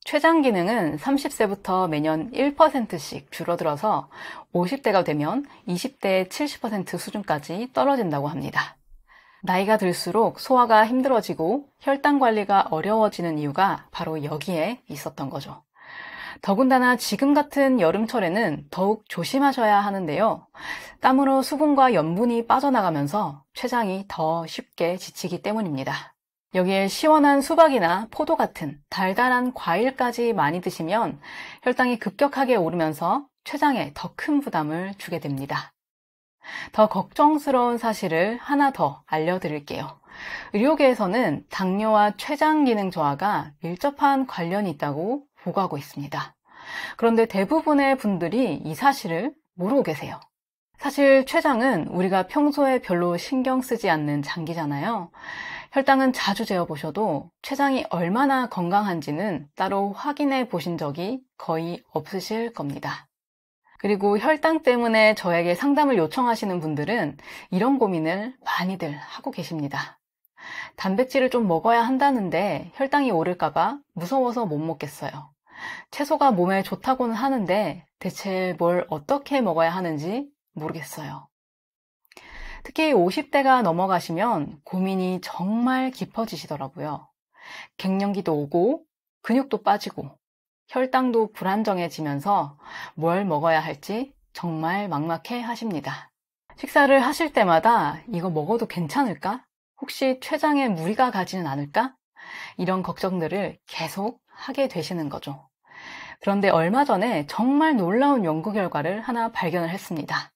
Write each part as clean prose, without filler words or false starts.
췌장 기능은 30세부터 매년 1%씩 줄어들어서 50대가 되면 20대의 70% 수준까지 떨어진다고 합니다. 나이가 들수록 소화가 힘들어지고 혈당 관리가 어려워지는 이유가 바로 여기에 있었던 거죠. 더군다나 지금 같은 여름철에는 더욱 조심하셔야 하는데요. 땀으로 수분과 염분이 빠져나가면서 췌장이 더 쉽게 지치기 때문입니다. 여기에 시원한 수박이나 포도 같은 달달한 과일까지 많이 드시면 혈당이 급격하게 오르면서 췌장에 더 큰 부담을 주게 됩니다. 더 걱정스러운 사실을 하나 더 알려드릴게요. 의료계에서는 당뇨와 췌장 기능 저하가 밀접한 관련이 있다고 보고하고 있습니다. 그런데 대부분의 분들이 이 사실을 모르고 계세요. 사실 췌장은 우리가 평소에 별로 신경 쓰지 않는 장기잖아요. 혈당은 자주 재어보셔도 췌장이 얼마나 건강한지는 따로 확인해 보신 적이 거의 없으실 겁니다. 그리고 혈당 때문에 저에게 상담을 요청하시는 분들은 이런 고민을 많이들 하고 계십니다. 단백질을 좀 먹어야 한다는데 혈당이 오를까봐 무서워서 못 먹겠어요. 채소가 몸에 좋다고는 하는데 대체 뭘 어떻게 먹어야 하는지 모르겠어요. 특히 50대가 넘어가시면 고민이 정말 깊어지시더라고요. 갱년기도 오고 근육도 빠지고 혈당도 불안정해지면서 뭘 먹어야 할지 정말 막막해 하십니다. 식사를 하실 때마다 이거 먹어도 괜찮을까? 혹시 췌장에 무리가 가지는 않을까? 이런 걱정들을 계속 하게 되시는 거죠. 그런데 얼마 전에 정말 놀라운 연구 결과를 하나 발견을 했습니다.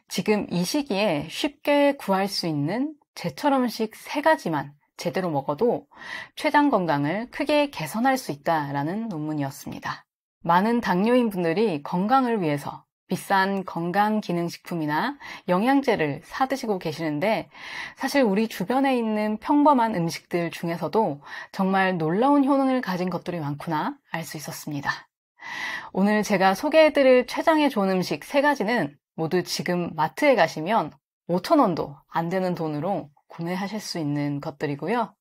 지금 이 시기에 쉽게 구할 수 있는 제철 음식 3가지만 제대로 먹어도 췌장 건강을 크게 개선할 수 있다라는 논문이었습니다. 많은 당뇨인 분들이 건강을 위해서 비싼 건강기능식품이나 영양제를 사 드시고 계시는데 사실 우리 주변에 있는 평범한 음식들 중에서도 정말 놀라운 효능을 가진 것들이 많구나 알 수 있었습니다. 오늘 제가 소개해드릴 췌장에 좋은 음식 3가지는 모두 지금 마트에 가시면 5,000원도 안 되는 돈으로 구매하실 수 있는 것들이고요.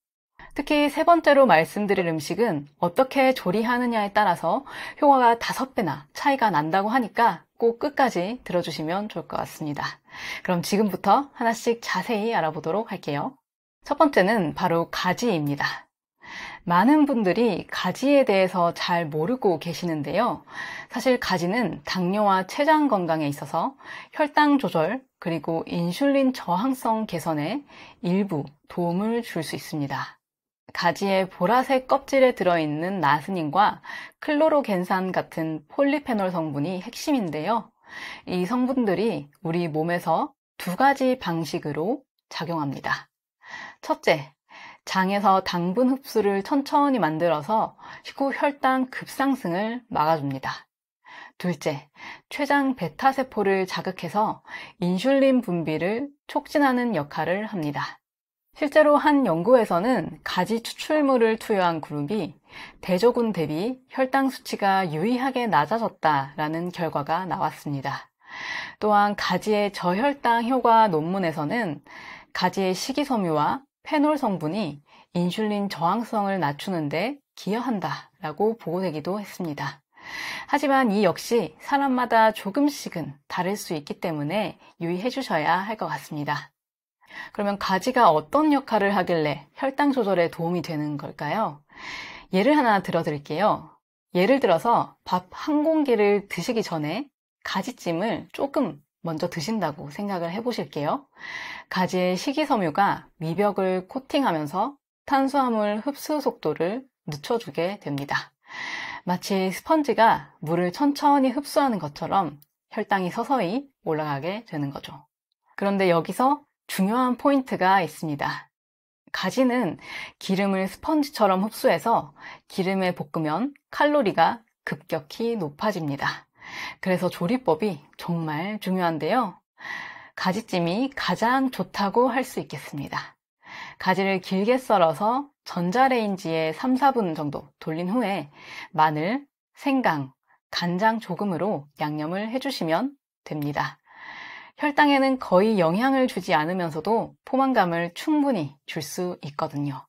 특히 3번째로 말씀드릴 음식은 어떻게 조리하느냐에 따라서 효과가 5배나 차이가 난다고 하니까 꼭 끝까지 들어주시면 좋을 것 같습니다. 그럼 지금부터 하나씩 자세히 알아보도록 할게요. 첫 번째는 바로 가지입니다. 많은 분들이 가지에 대해서 잘 모르고 계시는데요. 사실 가지는 당뇨와 췌장 건강에 있어서 혈당 조절 그리고 인슐린 저항성 개선에 일부 도움을 줄 수 있습니다. 가지의 보라색 껍질에 들어있는 나스닌과 클로로겐산 같은 폴리페놀 성분이 핵심인데요. 이 성분들이 우리 몸에서 2가지 방식으로 작용합니다. 첫째, 장에서 당분 흡수를 천천히 만들어서 식후 혈당 급상승을 막아줍니다. 둘째, 췌장 베타세포를 자극해서 인슐린 분비를 촉진하는 역할을 합니다. 실제로 한 연구에서는 가지 추출물을 투여한 그룹이 대조군 대비 혈당 수치가 유의하게 낮아졌다라는 결과가 나왔습니다. 또한 가지의 저혈당 효과 논문에서는 가지의 식이섬유와 페놀 성분이 인슐린 저항성을 낮추는데 기여한다라고 보고되기도 했습니다. 하지만 이 역시 사람마다 조금씩은 다를 수 있기 때문에 유의해 주셔야 할 것 같습니다. 그러면 가지가 어떤 역할을 하길래 혈당 조절에 도움이 되는 걸까요? 예를 하나 들어드릴게요. 예를 들어서 밥 한 공기를 드시기 전에 가지찜을 조금 먼저 드신다고 생각을 해보실게요. 가지의 식이섬유가 미벽을 코팅하면서 탄수화물 흡수 속도를 늦춰주게 됩니다. 마치 스펀지가 물을 천천히 흡수하는 것처럼 혈당이 서서히 올라가게 되는 거죠. 그런데 여기서 중요한 포인트가 있습니다. 가지는 기름을 스펀지처럼 흡수해서 기름에 볶으면 칼로리가 급격히 높아집니다. 그래서 조리법이 정말 중요한데요. 가지찜이 가장 좋다고 할 수 있겠습니다. 가지를 길게 썰어서 전자레인지에 3, 4분 정도 돌린 후에 마늘, 생강, 간장 조금으로 양념을 해주시면 됩니다. 혈당에는 거의 영향을 주지 않으면서도 포만감을 충분히 줄 수 있거든요.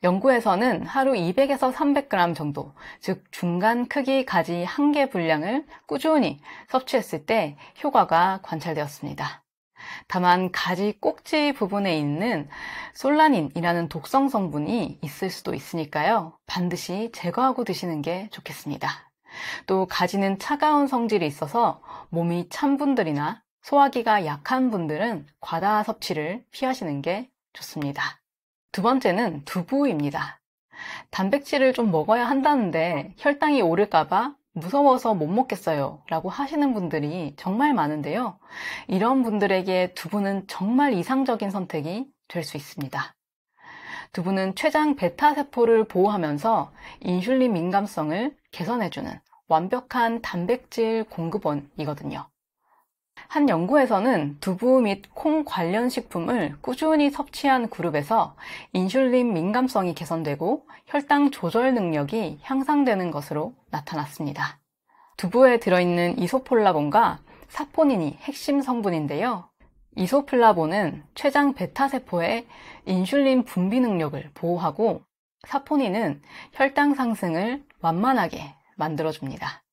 연구에서는 하루 200에서 300g 정도, 즉 중간 크기 가지 1개 분량을 꾸준히 섭취했을 때 효과가 관찰되었습니다. 다만 가지 꼭지 부분에 있는 솔라닌이라는 독성 성분이 있을 수도 있으니까요. 반드시 제거하고 드시는 게 좋겠습니다. 또 가지는 차가운 성질이 있어서 몸이 찬 분들이나 소화기가 약한 분들은 과다 섭취를 피하시는 게 좋습니다. 두 번째는 두부입니다. 단백질을 좀 먹어야 한다는데 혈당이 오를까봐 무서워서 못 먹겠어요 라고 하시는 분들이 정말 많은데요. 이런 분들에게 두부는 정말 이상적인 선택이 될 수 있습니다. 두부는 췌장 베타세포를 보호하면서 인슐린 민감성을 개선해주는 완벽한 단백질 공급원이거든요. 한 연구에서는 두부 및 콩 관련 식품을 꾸준히 섭취한 그룹에서 인슐린 민감성이 개선되고 혈당 조절 능력이 향상되는 것으로 나타났습니다. 두부에 들어있는 이소폴라본과 사포닌이 핵심 성분인데요. 이소플라본은 췌장 베타세포의 인슐린 분비 능력을 보호하고 사포닌은 혈당 상승을 완만하게 만들어줍니다.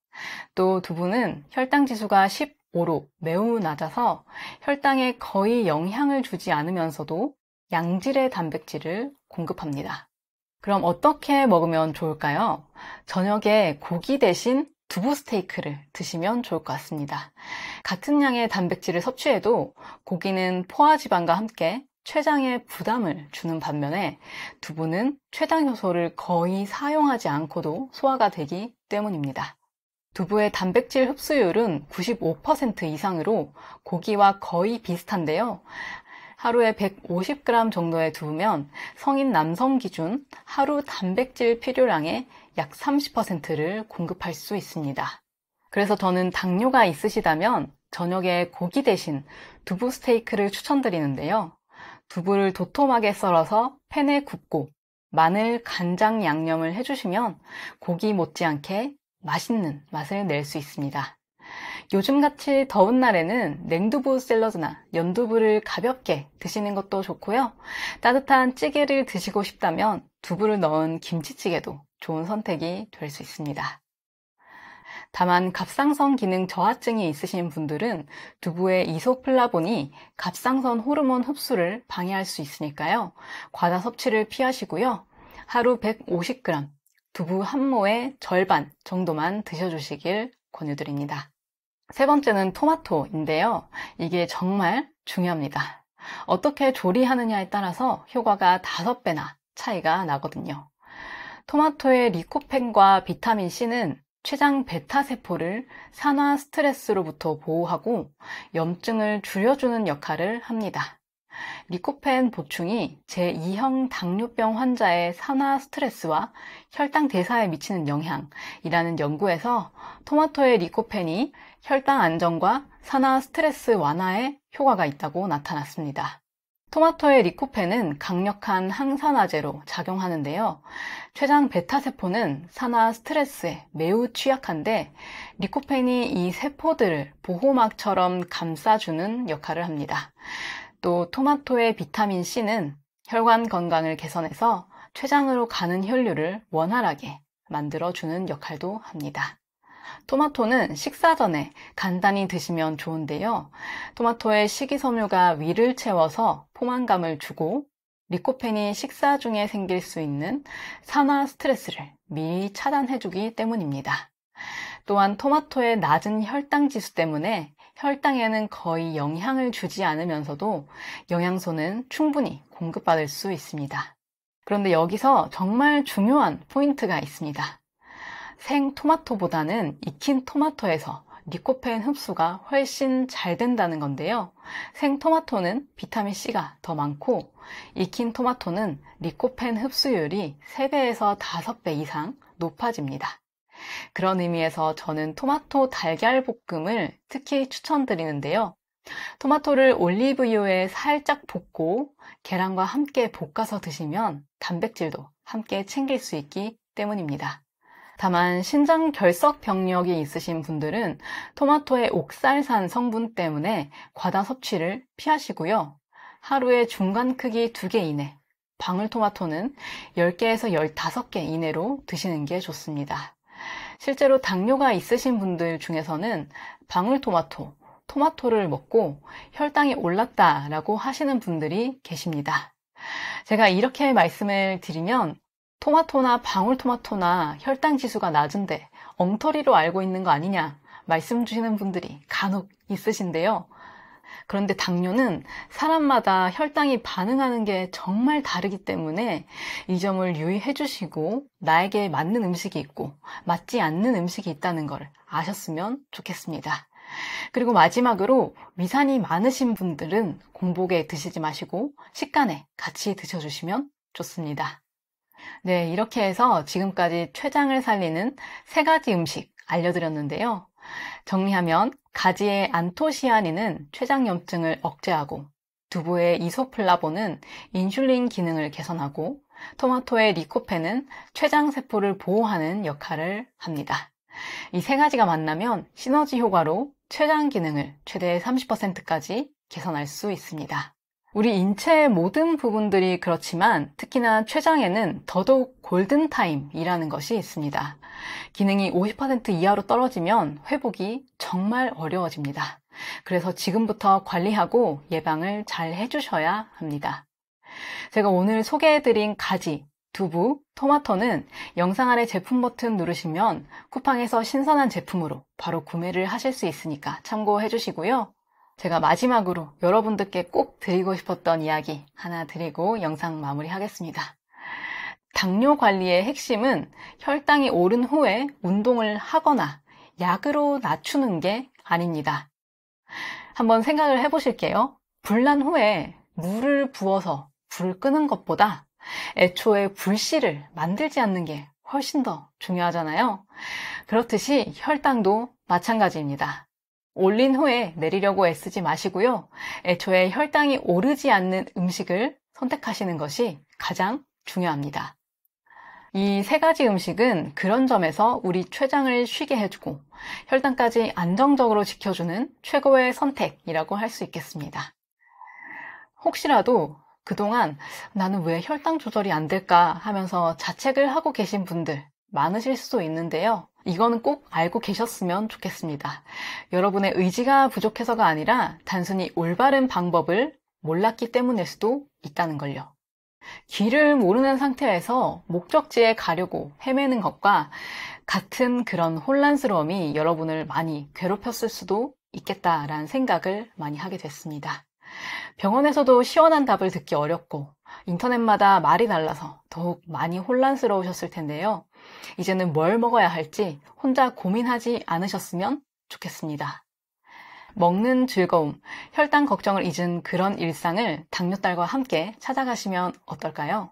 또 두부는 혈당 지수가 15로 매우 낮아서 혈당에 거의 영향을 주지 않으면서도 양질의 단백질을 공급합니다. 그럼 어떻게 먹으면 좋을까요? 저녁에 고기 대신 두부 스테이크를 드시면 좋을 것 같습니다. 같은 양의 단백질을 섭취해도 고기는 포화지방과 함께 췌장에 부담을 주는 반면에 두부는 췌장 효소를 거의 사용하지 않고도 소화가 되기 때문입니다. 두부의 단백질 흡수율은 95% 이상으로 고기와 거의 비슷한데요. 하루에 150g 정도의 두부면 성인 남성 기준 하루 단백질 필요량의 약 30%를 공급할 수 있습니다. 그래서 저는 당뇨가 있으시다면 저녁에 고기 대신 두부 스테이크를 추천드리는데요. 두부를 도톰하게 썰어서 팬에 굽고 마늘, 간장 양념을 해주시면 고기 못지않게 맛있는 맛을 낼 수 있습니다. 요즘같이 더운 날에는 냉두부 샐러드나 연두부를 가볍게 드시는 것도 좋고요. 따뜻한 찌개를 드시고 싶다면 두부를 넣은 김치찌개도 좋은 선택이 될 수 있습니다. 다만 갑상선 기능 저하증이 있으신 분들은 두부의 이소플라본이 갑상선 호르몬 흡수를 방해할 수 있으니까요. 과다 섭취를 피하시고요. 하루 150g, 두부 한 모의 절반 정도만 드셔주시길 권유드립니다. 세 번째는 토마토인데요. 이게 정말 중요합니다. 어떻게 조리하느냐에 따라서 효과가 5배나 차이가 나거든요. 토마토의 리코펜과 비타민 C는 췌장 베타세포를 산화 스트레스로부터 보호하고 염증을 줄여주는 역할을 합니다. 리코펜 보충이 제2형 당뇨병 환자의 산화 스트레스와 혈당 대사에 미치는 영향이라는 연구에서 토마토의 리코펜이 혈당 안정과 산화 스트레스 완화에 효과가 있다고 나타났습니다. 토마토의 리코펜은 강력한 항산화제로 작용하는데요. 췌장 베타세포는 산화 스트레스에 매우 취약한데 리코펜이 이 세포들을 보호막처럼 감싸주는 역할을 합니다. 또 토마토의 비타민 C는 혈관 건강을 개선해서 췌장으로 가는 혈류를 원활하게 만들어주는 역할도 합니다. 토마토는 식사 전에 간단히 드시면 좋은데요. 토마토의 식이섬유가 위를 채워서 포만감을 주고 리코펜이 식사 중에 생길 수 있는 산화 스트레스를 미리 차단해주기 때문입니다. 또한 토마토의 낮은 혈당 지수 때문에 혈당에는 거의 영향을 주지 않으면서도 영양소는 충분히 공급받을 수 있습니다. 그런데 여기서 정말 중요한 포인트가 있습니다. 생 토마토보다는 익힌 토마토에서 리코펜 흡수가 훨씬 잘 된다는 건데요. 생 토마토는 비타민 C가 더 많고 익힌 토마토는 리코펜 흡수율이 3배에서 5배 이상 높아집니다. 그런 의미에서 저는 토마토 달걀 볶음을 특히 추천드리는데요. 토마토를 올리브유에 살짝 볶고 계란과 함께 볶아서 드시면 단백질도 함께 챙길 수 있기 때문입니다. 다만 신장 결석 병력이 있으신 분들은 토마토의 옥살산 성분 때문에 과다 섭취를 피하시고요. 하루에 중간 크기 2개 이내, 방울토마토는 10개에서 15개 이내로 드시는 게 좋습니다. 실제로 당뇨가 있으신 분들 중에서는 방울토마토, 토마토를 먹고 혈당이 올랐다라고 하시는 분들이 계십니다. 제가 이렇게 말씀을 드리면 토마토나 방울토마토나 혈당 지수가 낮은데 엉터리로 알고 있는 거 아니냐 말씀 주시는 분들이 간혹 있으신데요. 그런데 당뇨는 사람마다 혈당이 반응하는 게 정말 다르기 때문에 이 점을 유의해 주시고 나에게 맞는 음식이 있고 맞지 않는 음식이 있다는 걸 아셨으면 좋겠습니다. 그리고 마지막으로 위산이 많으신 분들은 공복에 드시지 마시고 식간에 같이 드셔주시면 좋습니다. 네, 이렇게 해서 지금까지 췌장을 살리는 3가지 음식 알려드렸는데요. 정리하면 가지의 안토시아닌은 췌장염증을 억제하고, 두부의 이소플라본은 인슐린 기능을 개선하고, 토마토의 리코펜은 췌장세포를 보호하는 역할을 합니다. 이 3가지가 만나면 시너지 효과로 췌장 기능을 최대 30%까지 개선할 수 있습니다. 우리 인체의 모든 부분들이 그렇지만 특히나 췌장에는 더더욱 골든타임이라는 것이 있습니다. 기능이 50% 이하로 떨어지면 회복이 정말 어려워집니다. 그래서 지금부터 관리하고 예방을 잘 해주셔야 합니다. 제가 오늘 소개해드린 가지, 두부, 토마토는 영상 아래 제품 버튼 누르시면 쿠팡에서 신선한 제품으로 바로 구매를 하실 수 있으니까 참고해 주시고요. 제가 마지막으로 여러분들께 꼭 드리고 싶었던 이야기 하나 드리고 영상 마무리하겠습니다. 당뇨 관리의 핵심은 혈당이 오른 후에 운동을 하거나 약으로 낮추는 게 아닙니다. 한번 생각을 해보실게요. 불난 후에 물을 부어서 불을 끄는 것보다 애초에 불씨를 만들지 않는 게 훨씬 더 중요하잖아요. 그렇듯이 혈당도 마찬가지입니다. 올린 후에 내리려고 애쓰지 마시고요. 애초에 혈당이 오르지 않는 음식을 선택하시는 것이 가장 중요합니다. 이 3가지 음식은 그런 점에서 우리 췌장을 쉬게 해주고 혈당까지 안정적으로 지켜주는 최고의 선택이라고 할 수 있겠습니다. 혹시라도 그동안 나는 왜 혈당 조절이 안 될까 하면서 자책을 하고 계신 분들 많으실 수도 있는데요. 이거는 꼭 알고 계셨으면 좋겠습니다. 여러분의 의지가 부족해서가 아니라 단순히 올바른 방법을 몰랐기 때문일 수도 있다는 걸요. 길을 모르는 상태에서 목적지에 가려고 헤매는 것과 같은 그런 혼란스러움이 여러분을 많이 괴롭혔을 수도 있겠다라는 생각을 많이 하게 됐습니다. 병원에서도 시원한 답을 듣기 어렵고 인터넷마다 말이 달라서 더욱 많이 혼란스러우셨을 텐데요. 이제는 뭘 먹어야 할지 혼자 고민하지 않으셨으면 좋겠습니다. 먹는 즐거움, 혈당 걱정을 잊은 그런 일상을 당뇨딸과 함께 찾아가시면 어떨까요?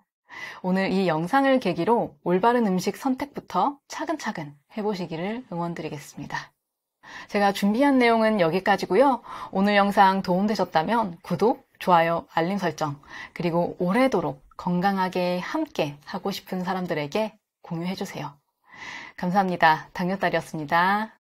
오늘 이 영상을 계기로 올바른 음식 선택부터 차근차근 해보시기를 응원드리겠습니다. 제가 준비한 내용은 여기까지고요. 오늘 영상 도움되셨다면 구독, 좋아요, 알림 설정, 그리고 오래도록 건강하게 함께 하고 싶은 사람들에게 공유해주세요. 감사합니다. 당뇨딸이었습니다.